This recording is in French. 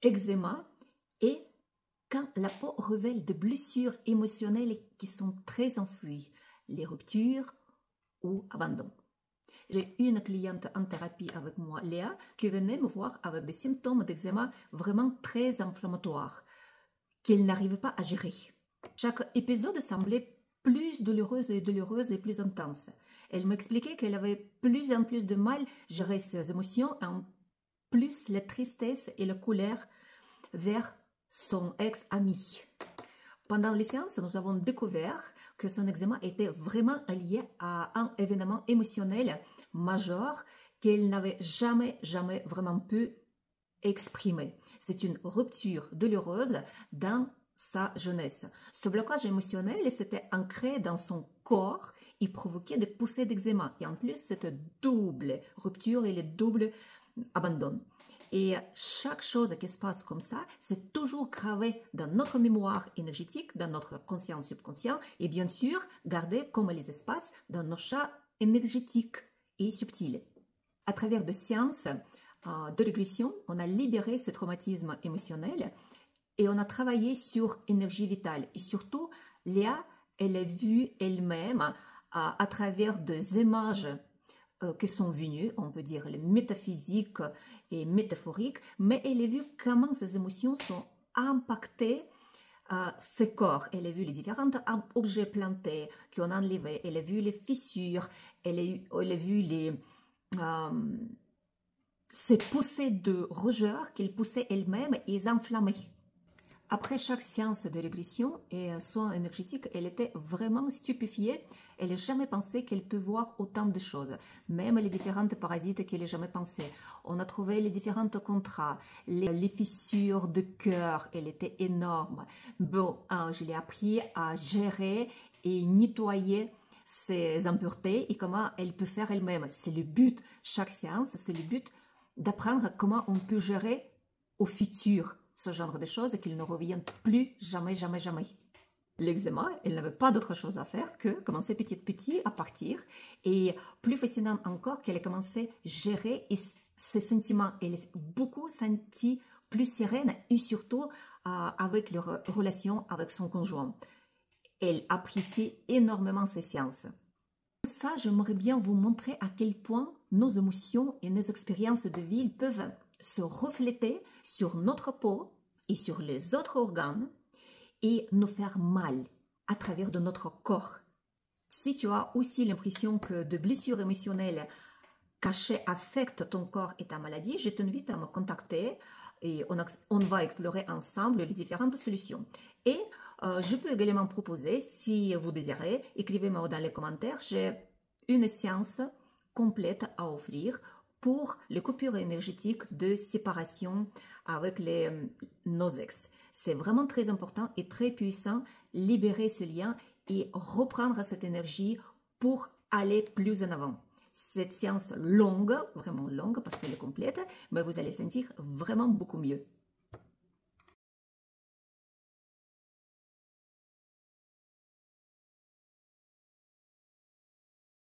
eczéma et quand la peau révèle des blessures émotionnelles qui sont très enfouies, les ruptures ou abandon. J'ai une cliente en thérapie avec moi, Léa, qui venait me voir avec des symptômes d'eczéma vraiment très inflammatoires, qu'elle n'arrivait pas à gérer. Chaque épisode semblait plus douloureuse et plus intense. Elle m'expliquait qu'elle avait plus en plus de mal à gérer ses émotions, en plus la tristesse et la colère vers son ex-ami. Pendant les séances, nous avons découvert que son eczéma était vraiment lié à un événement émotionnel majeur qu'elle n'avait jamais vraiment pu exprimer. C'est une rupture douloureuse dans sa jeunesse. Ce blocage émotionnel s'était ancré dans son corps et provoquait des poussées d'eczéma. Et en plus, cette double rupture et le double abandon. Et chaque chose qui se passe comme ça, c'est toujours gravé dans notre mémoire énergétique, dans notre conscient subconscient, et bien sûr, gardé comme les espaces dans nos champs énergétiques et subtils. À travers des séances de régression, on a libéré ce traumatisme émotionnel et on a travaillé sur l'énergie vitale. Et surtout, Léa, elle a vu elle-même à travers des images qui sont venues, on peut dire les métaphysiques et métaphoriques, mais elle a vu comment ces émotions sont impactées ses corps. Elle a vu les différents objets plantés qu'on a enlevés, elle a vu les fissures, elle a vu ces poussées de rougeur qu'elle poussait elle-même et les enflammait. Après chaque séance de régression et soins énergétiques, elle était vraiment stupéfiée. Elle n'a jamais pensé qu'elle peut voir autant de choses, même les différentes parasites qu'elle n'a jamais pensé. On a trouvé les différents contrats, les fissures de cœur, elle était énorme. Bon, je l'ai appris à gérer et nettoyer ces impuretés et comment elle peut faire elle-même. C'est le but, chaque séance, c'est le but d'apprendre comment on peut gérer au futur ce genre de choses et qu'ils ne reviennent plus jamais. L'eczéma, elle n'avait pas d'autre chose à faire que commencer petit à partir. Et plus fascinant encore qu'elle a commencé à gérer ses sentiments. Elle est beaucoup sentie plus sereine et surtout avec leur relation avec son conjoint. Elle apprécie énormément ces séances. Pour ça, j'aimerais bien vous montrer à quel point nos émotions et nos expériences de vie peuvent se refléter sur notre peau et sur les autres organes et nous faire mal à travers de notre corps. Si tu as aussi l'impression que de blessures émotionnelles cachées affectent ton corps et ta maladie, je t'invite à me contacter et on va explorer ensemble les différentes solutions. Et je peux également proposer, si vous désirez, écrivez-moi dans les commentaires, j'ai une séance complète à offrir pour les coupures énergétiques de séparation avec nos ex. C'est vraiment très important et très puissant, libérer ce lien et reprendre cette énergie pour aller plus en avant. Cette séance longue, vraiment longue parce qu'elle est complète, mais vous allez sentir vraiment beaucoup mieux.